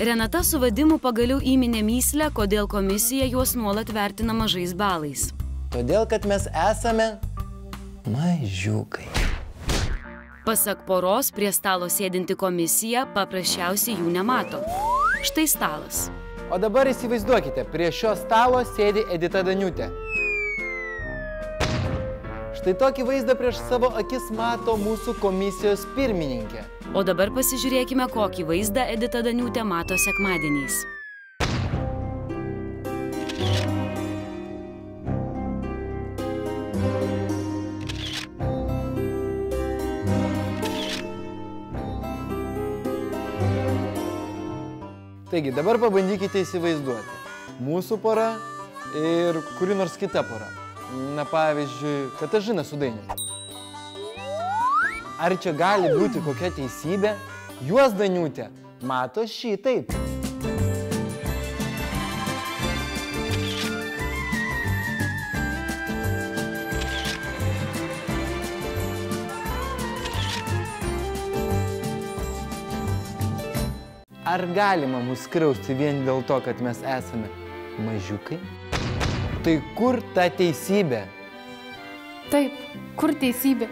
Renata su Vadimu pagaliau įminė mįslę, kodėl komisija juos nuolat vertina mažais balais. Todėl, kad mes esame mažiukai. Pasak poros, prie stalo sėdinti komisija paprasčiausiai jų nemato. Štai stalas. O dabar įsivaizduokite, prie šio stalo sėdi Edita Daniutė. Štai tokį vaizdą prieš savo akis mato mūsų komisijos pirmininkė. O dabar pasižiūrėkime, kokį vaizdą Edita Daniutė mato sekmadieniais. Taigi, dabar pabandykite įsivaizduoti. Mūsų pora ir kuri nors kita pora. Na, pavyzdžiui, Katažina su Dainiumi. Ar čia gali būti kokia teisybė? Juos Daniutė mato šitaip. Ar galima mus skriausti vien dėl to, kad mes esame mažiukai? Tai kur ta teisybė? Taip, kur teisybė?